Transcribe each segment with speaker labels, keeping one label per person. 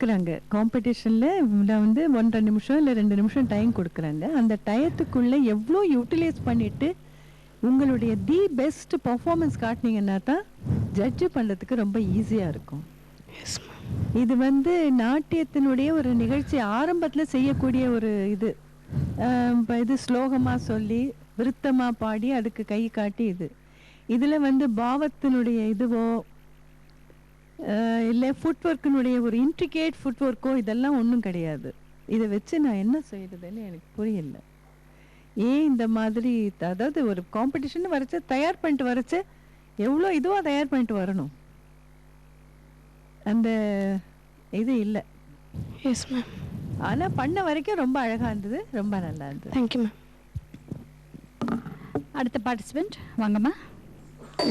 Speaker 1: குடுக்குறாங்க. காம்படிஷன்ல வந்து 1 1/2 நிமிஷம் இல்ல 2 நிமிஷம் டைம் குடுக்குறாங்க. அந்த டயத்துக்குள்ள எவ்ளோ யூட்டிலைஸ் பண்ணிட்டு, உங்களுடைய பெஸ்ட் பெர்ஃபார்மன்ஸ் காட்டுனீங்கன்னா தான், ஜட்ஜ் பண்றதுக்கு ரொம்ப ஈஸியா இருக்கும்.
Speaker 2: Yes ma'am.
Speaker 1: இது வந்து நாட்டியத்தினுடைய ஒரு நிகழ்ச்சி ஆரம்பத்துல செய்யக்கூடிய ஒரு இது. இப்ப இது ஸ்லோகமா சொல்லி, விருத்தமா பாடி, அதுக்கு கை காட்டி இது. இதுல வந்து பாவத்தினுடைய இதுவோ இல்லை ஃபுட் ஒர்க்கினுடைய ஒரு இன்ட்ரிகேட் ஃபுட் ஒர்க்கோ இதெல்லாம் ஒன்றும் கிடையாது. இதை வச்சு நான் என்ன செய்யறதுன்னு எனக்கு புரியல. ஏன் இந்த மாதிரி அதாவது ஒரு காம்படிஷன் வரைச்ச தயார் பண்ணிட்டு வரைச்ச எவ்வளோ இதுவாக தயார் பண்ணிட்டு வரணும், அந்த இது இல்லை.
Speaker 2: Yes ma'am.
Speaker 1: ஆனால் பண்ண வரைக்கும் ரொம்ப அழகாக இருந்தது, ரொம்ப நல்லா இருந்தது.
Speaker 2: Thank you ma'am.
Speaker 3: அடுத்த பார்ட்டிசிபெண்ட் வாங்கம்மா.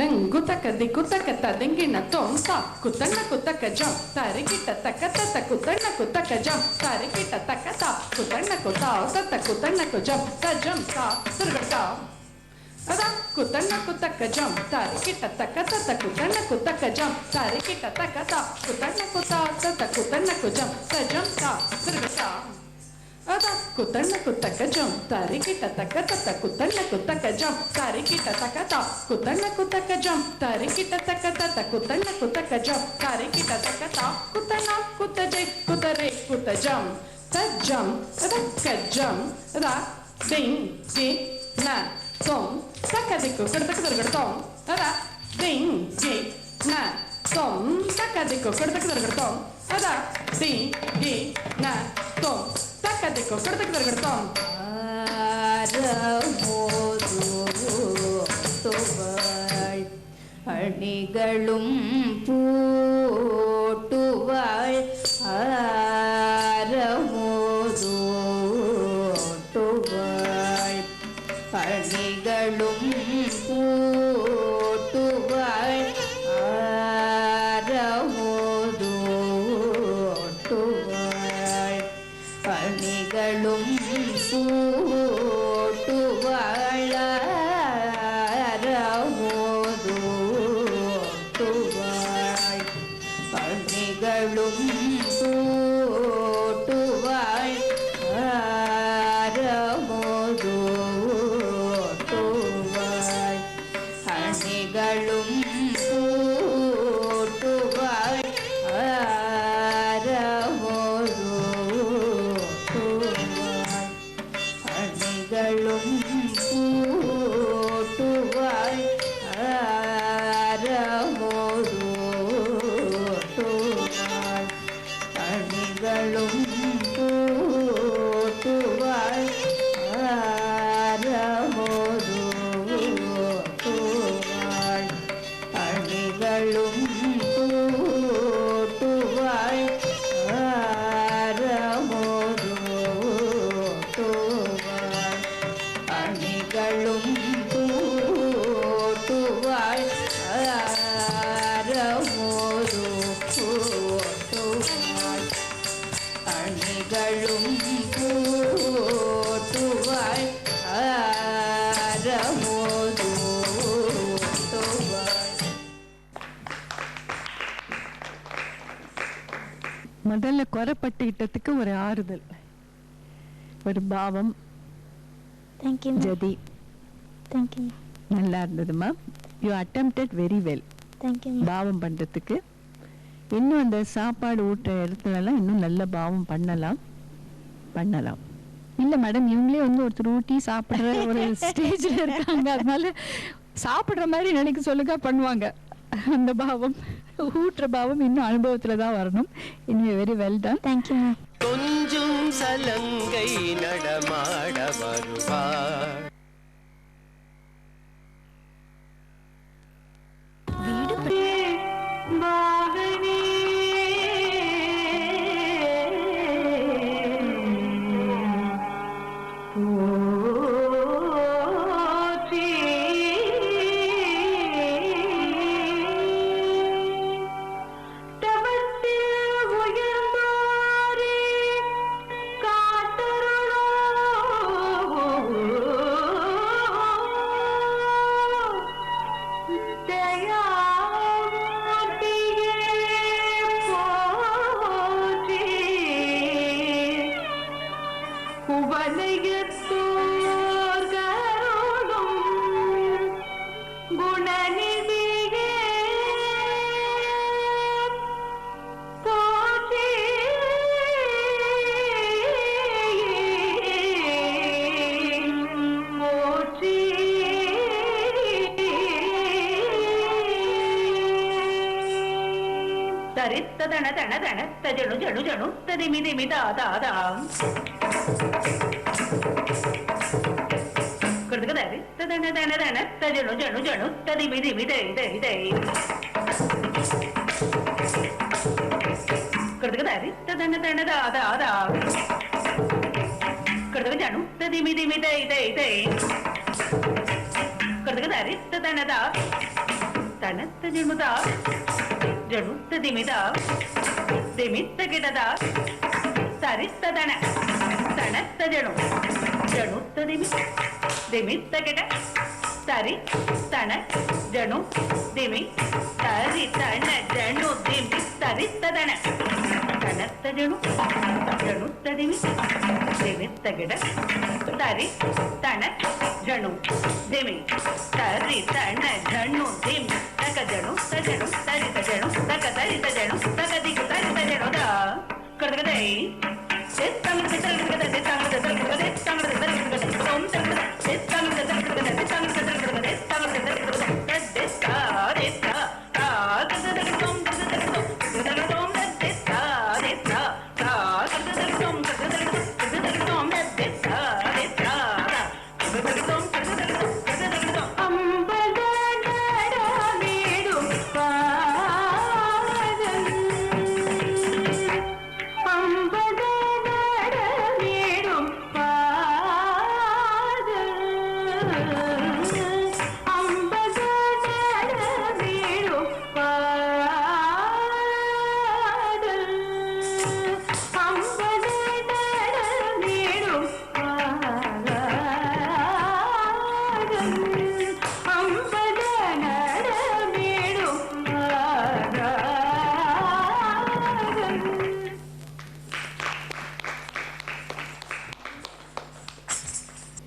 Speaker 4: Langutaka di kutaka dingina tomsa kutana kutaka jump tarikita takata kutana kutaka jump tarikita takata kutana kutata kutana ko jump ta jump ta surgata ada kutana kutaka jump tarikita takata kutana kutaka jump tarikita takata kutana kutata kutana ko jump ta jump ta surgata ada kutana kutaka jump tarikita takata kutana kutaka jump tarikita takata kutana kutaka jump tarikita takata kutana kutaka jump tarikita takata kutana kutaje kutare kutajum ta jump ada ka jump ada ding ding na tom takadiko kadakadam ada ding ding na tom takadiko kadakadam ada ding ding na tom takadiko kadakadam
Speaker 5: ஆரமோதுவாய் அணிகளும் பூட்டுவாய் ஆரமோதுவாய் அணிகளும் பூட்டுவாய் ஆரமோதுவாய் அணிகளும் பூட்டுவாய் ஆரமோதுவாய் அணிகளும் பூட்டுவாய் ஆரமோதுவாய் அணிகளும் பூட்டுவாய் ஆரமோதுவாய் அணிகளும் பூட்டுவாய் ஆரமோதுவாய் அணிகளும் பூட்டுவாய் ஆரமோதுவாய் அணிகளும் பூட்டுவாய் ஆரமோதுவாய் அணிகளும் பூட்டுவாய் ஆரமோதுவாய் அணிகளும் பூட்டுவாய் ஆரமோதுவாய்.
Speaker 1: முதல்ல குறைப்பட்டுக்கிட்டதுக்கு ஒரு ஆறுதல், ஒரு பாவம்.
Speaker 6: தேங்க்யூ
Speaker 1: ஜதி
Speaker 6: தேங்க்யூ
Speaker 1: நல்லா இருந்ததுமா. You attempted very well.
Speaker 6: Thank you
Speaker 1: பாவம் பண்ணுறதுக்கு இன்னும் அந்த சாப்பாடு ஊட்டுற இடத்துலலாம் இன்னும் நல்ல பாவம் பண்ணலாம்.
Speaker 3: இல்ல மேடம், இவங்களே வந்து ஒருத்தர் ஊட்டி சாப்பிடுற ஒரு ஸ்டேஜ்ல இருக்காங்க. அதனால சாப்பிடுற மாதிரி நினைக்க சொல்லுங்க, பண்ணுவாங்க. அந்த பாவம், ஊட்டுற பாவம் இன்னும் அனுபவத்துல தான் வரணும். இன்னும் very well done.
Speaker 6: Thank you ma'am.
Speaker 7: கொஞ்சம் சலங்கை நடமாட வருவார்.
Speaker 5: காட்டருளோ தன தன தன தஜனு ஜனு ஜனு ததிமி திமி தாதாதாம் கொடுக்கதாரி தன தன தன தஜனு ஜனு ஜனு ததிமி திமி தை தை தை கொடுக்கதாரி தன தன தாதாதாம் கொடுக்க ஜனு ததிமி திமி தை தை தை கொடுக்கதாரி தனதா தனத்த ஜனுதா ஜனுத்த திமிதா திமித்த கிடதா சரித்த தன தனத்த ஜனு ஜனுத்த திமி திமித்த கிட சரி தன ஜனு திமி சரி தன ஜனு திமி சரித்த தன தனத்த ஜனு ஜனுத்த திமி திமித்த கிட சரி தன ஜனு திமி சரி தன ஜனு திமி தக ஜனு தஜனு தரித ஜனு தக தரித ஜனு தக திகு தரித ஜனு தா கர்தகதை செத்தங்க செத்தங்க செத்தங்க செத்தங்க செத்தங்க செத்தங்க தோம் தங்க செத்தங்க செத்தங்க செத்தங்க செத்தங்க செத்தங்க செத்தங்க தெத்தா தெத்தா தா கர்தக தோம் கர்தக தோம் தெத்தா தெத்தா தா கர்தக தோம் கர்தக தோம் தெத்தா தெத்தா கர்தக தோம் கர்தக தோம் அம்பல நடமேடும் பாதம் அம்பல நடமேடும் பாதம் அம்பல நடமேடும் பாதம் அம்பல நடமேடும்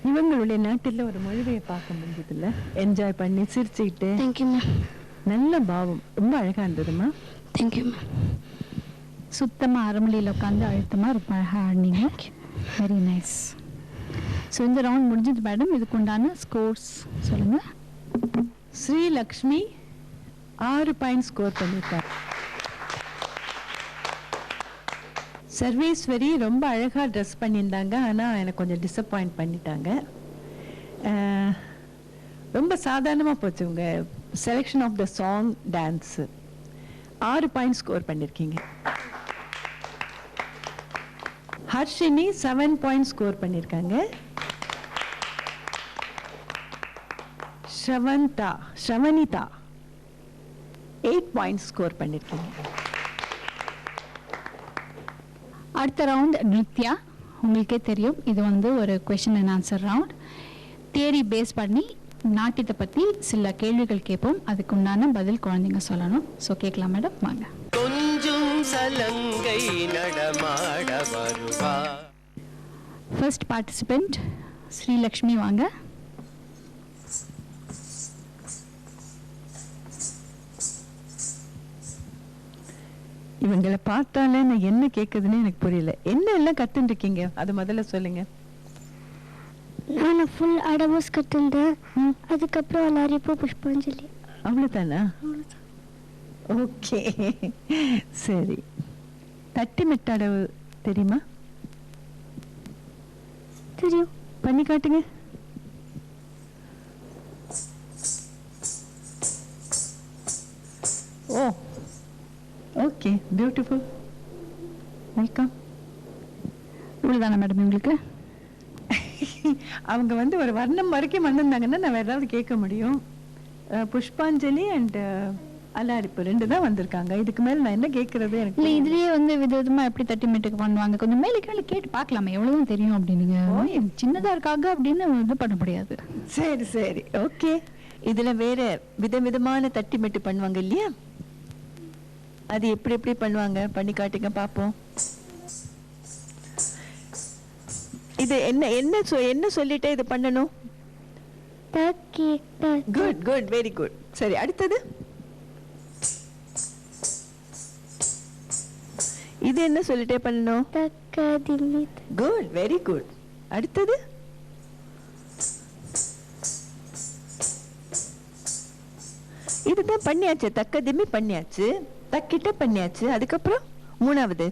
Speaker 1: இவங்களுடைய நாட்டில் ஒரு மொழியை பார்க்க முடிஞ்சதுல என்ஜாய் பண்ணி சிரிச்சுக்கிட்டு
Speaker 2: தேங்க்யூ மேம்.
Speaker 1: நல்ல பாவம் ரொம்ப அழகா இருந்ததுமா.
Speaker 2: Thank you ma'am.
Speaker 3: சுத்தமாக அரமளியில் உட்காந்து அழுத்தமாக ரொம்ப அழகாக ஆடினீங்க. Very nice. ஸோ இந்த ரவுண்ட் முடிஞ்சது மேடம். இதுக்கு உண்டான ஸ்கோர்ஸ் சொல்லுங்கள்.
Speaker 1: ஸ்ரீலக்ஷ்மி 6 பாயிண்ட் ஸ்கோர் பண்ணியிருக்காங்க. சர்வேஸ்வரி ரொம்ப அழகாக ட்ரெஸ் பண்ணியிருந்தாங்க, ஆனால் எனக்கு கொஞ்சம் டிசப்பாயிண்ட் பண்ணிட்டாங்க. ரொம்ப சாதாரணமாக போச்சு உங்கள் selection of the song dance. 6 point score பண்ணியிருக்கீங்க. ஹர்ஷினி 7 பாயிண்ட் ஸ்கோர் பண்ணியிருக்காங்க. ஸ்ரவனிதா 8 பாயிண்ட் ஸ்கோர் பண்ணியிருக்கீங்க.
Speaker 3: அடுத்த ரவுண்ட் நித்யா. உங்களுக்கே தெரியும் இது வந்து ஒரு question and answer round. Theory base பண்ணி நாட்டியத்தை பற்றி சில கேள்விகள் கேட்போம். அதுக்கு உண்டான பதில் குழந்தைங்க சொல்லணும். ஸோ கேட்கலாம் மேடம், வாங்க.
Speaker 7: கொஞ்சம் சலங்கை நடமாட வருவா.
Speaker 3: ஃபர்ஸ்ட் பார்ட்டிசிபெண்ட் ஸ்ரீலக்ஷ்மி, வாங்க.
Speaker 1: இவங்களை பார்த்தாலே நான் என்ன கேட்குதுன்னு எனக்கு புரியல. என்ன எல்லாம் கத்துட்டு இருக்கீங்க அது முதல்ல சொல்லுங்க.
Speaker 6: நான் ஃபுல் அடவோஸ் கற்றுந்தேன். அதுக்கப்புறம் எல்லாரையும் புஷ்பாஞ்சலி.
Speaker 1: அவ்வளோதானா? ஓகே சரி. தட்டி மெட்டடவு தெரியுமா?
Speaker 6: தெரியும்.
Speaker 1: பண்ணி காட்டுங்க. ஓ ஓகே, பியூட்டிஃபுல். வெல்கம்.
Speaker 3: இவ்வளோதானே மேடம் உங்களுக்கு?
Speaker 1: அவங்க வந்து ஒரு வர்ணம் வரைக்கும் வந்திருந்தாங்கன்னா நான் வேற ஏதாவது கேட்க முடியும். புஷ்பாஞ்சலி அண்ட் அலாரிப்பு 2 தான் வந்திருக்காங்க. இதுக்கு மேல நான் என்ன கேட்கறது? எனக்கு
Speaker 3: இல்லை, இதுலேயே வந்து விதவிதமாக எப்படி தட்டி மீட்டுக்கு பண்ணுவாங்க. கொஞ்சம் மேலே கேள்வி கேட்டு பார்க்கலாமே, எவ்வளோதான் தெரியும் அப்படின்னீங்க. சின்னதாக இருக்காங்க அப்படின்னு இது பண்ண முடியாது.
Speaker 1: சரி சரி ஓகே. இதுல வேற விதவிதமான தட்டி மெட்டு பண்ணுவாங்க இல்லையா? அது எப்படி எப்படி பண்ணுவாங்க பண்ணி காட்டுங்க பாப்போம். இது என்ன சொல்லிட்டே இது பண்ணணும்? Good good, very good. சரி, அடுத்தது இது என்ன சொல்லிட்டே பண்ணணும்? Good, very good. அடுத்தது இதுதான் பண்ணியாச்சு. தக்க திம்மி பண்ணியாச்சு, தக்கிட்ட பண்ணியாச்சு. அதுக்கப்புறம் மூணாவது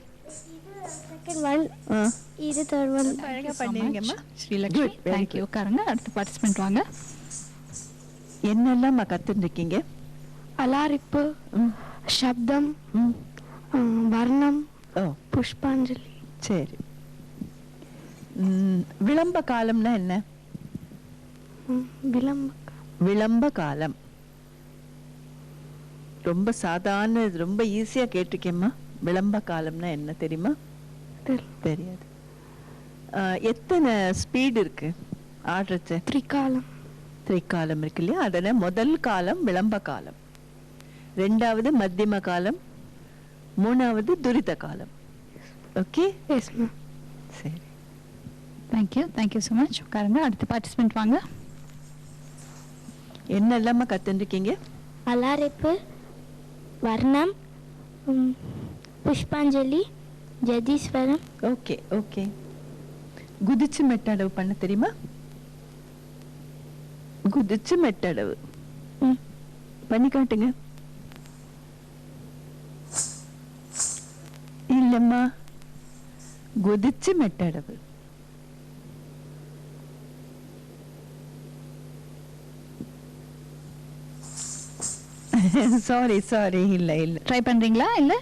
Speaker 6: இது third one.
Speaker 1: அழகா பண்ணிருங்கம்மா
Speaker 3: ஸ்ரீலக்ஷ்மி. தேங்க்யூ. உட்காருங்க. அடுத்த பார்ட்டிசிபென்ட் வாங்க.
Speaker 1: என்னெல்லாம் கத்துருக்கீங்க?
Speaker 2: அலாரிப்பு, சப்தம், வர்ணம், புஷ்பாஞ்சலி.
Speaker 1: சரி. விளம்ப காலம்னா என்ன? விளம்ப காலம் ரொம்ப சாதாரண, ரொம்ப ஈஸியா கேட்டிருக்கேம்மா. விளம்ப காலம்னா என்ன தெரியுமா? தெரியாது. எத்தனை ஸ்பீட் இருக்கு ஆடுறச்ச? திரிகாலம் இருக்கு இல்லையா? அதனால முதல் காலம் விளம்ப காலம், ரெண்டாவது மத்தியம காலம், மூணாவது துரித காலம். ஓகே, சரி.
Speaker 3: Thank you so much. உட்காருங்க. அடுத்த பார்ட்டிசிபென்ட் வாங்க.
Speaker 1: என்னெல்லாமா கத்துருக்கீங்க?
Speaker 6: அலாரிப்பு, வர்ணம், புஷ்பாஞ்சலி, ஜதீஸ்வரம்.
Speaker 1: Okay okay. குதிச்சு மெட்டடவு பண்ண தெரியுமா? குதிச்சு மெட்டடவு பண்ணி காட்டுங்க. இல்லம்மா, குதிச்சு மெட்டடவு. சாரி, இல்ல
Speaker 3: ட்ரை பண்றீங்களா? இல்ல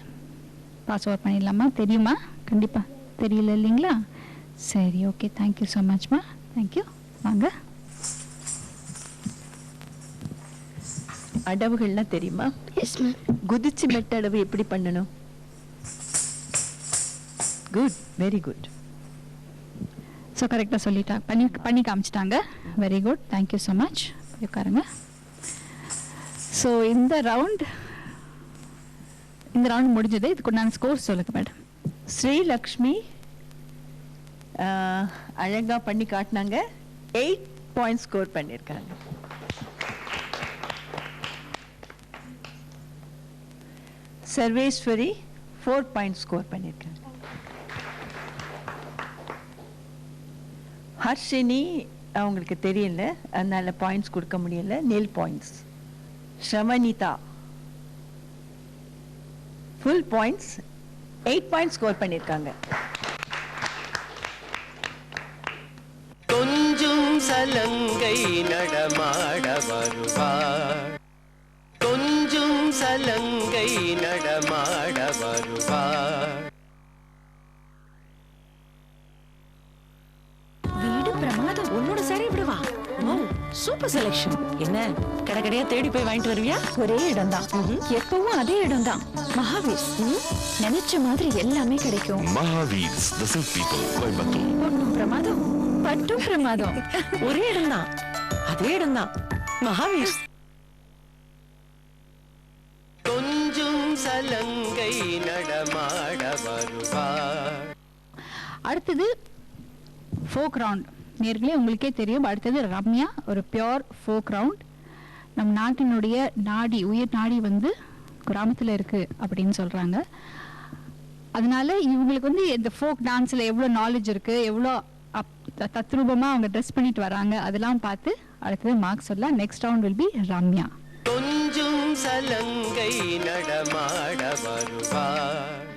Speaker 3: பாஸ் ஓவர் பண்ணிடலாமா? தெரியுமா? கண்டிப்பா தெரியல இல்லைங்களா? சரி, ஓகே. தேங்க்யூ ஸோ மச்மா. தேங்க்யூ. வாங்க.
Speaker 1: அடவுகள்லாம் தெரியுமா? குதிச்சு மெட்டடவு எப்படி பண்ணணும்? Good, very good.
Speaker 3: ஸோ கரெக்டாக சொல்லிட்டா, பண்ணி காமிச்சிட்டாங்க. Very good, thank you so much. உட்காருங்க. ஸோ இந்த ரவுண்ட் முடிஞ்சது. இதுக்கு நான் ஸ்கோர் சொல்லுங்க மேடம்.
Speaker 1: ஸ்ரீலக்ஷ்மி அழகா பண்ணி காட்டினாங்க. 8 பாயிண்ட் ஸ்கோர் பண்ணியிருக்காங்க. சர்வேஸ்வரி 4 பாயிண்ட் ஸ்கோர் பண்ணியிருக்காங்க. ஹர்ஷினி அவங்களுக்கு தெரியல, அதனால பாயிண்ட்ஸ் கொடுக்க முடியல. nil points. Sravanitha full points 8 point score பண்ணியிருக்காங்க.
Speaker 7: கொஞ்சம் சலங்கை நடமாட வருவாள், கொஞ்சம் சலங்கை நடமாட வருவாள்.
Speaker 8: வீடு பிரமாதம். உன்னோட சாரி இப்படிவா. Super selection. என்ன கடைக்கடையா தேடி போய் வாங்கிட்டு வருவியா? ஒரே இடம் தான், எப்பவும் அதே இடம் தான். மகாவீர் நினைச்ச மாதிரி எல்லாமே கிடைக்கும்.
Speaker 9: Mahavir the silk people, Coimbatore.
Speaker 8: பொண்ணும் பிரமாதம், பட்டும் பிரமாதம். ஒரே இடம் தான், அதே இடம் தான். மகாவீர்.
Speaker 7: கொஞ்சம் சலங்கை நடமாட வருவாள்.
Speaker 3: அடுத்தது ஃபோக் ரவுண்ட். நேர்களே உங்களுக்கே தெரியும், அடுத்தது ரம்யா, ஒரு பியோர் ஃபோக் ரவுண்ட். நம் நாட்டினுடைய நாடி, உயிர் நாடி வந்து கிராமத்தில் இருக்குது அப்படின்னு சொல்கிறாங்க. அதனால இவங்களுக்கு வந்து இந்த ஃபோக் டான்ஸில் எவ்வளோ நாலேஜ் இருக்குது, எவ்வளோ தத்ரூபமாக அவங்க ட்ரெஸ் பண்ணிட்டு வராங்க, அதெல்லாம் பார்த்து அடுத்தது மார்க் சொல்லலாம். Next round will be Ramya.
Speaker 7: கொஞ்சம் சலங்கை நடமாட வருவாள்.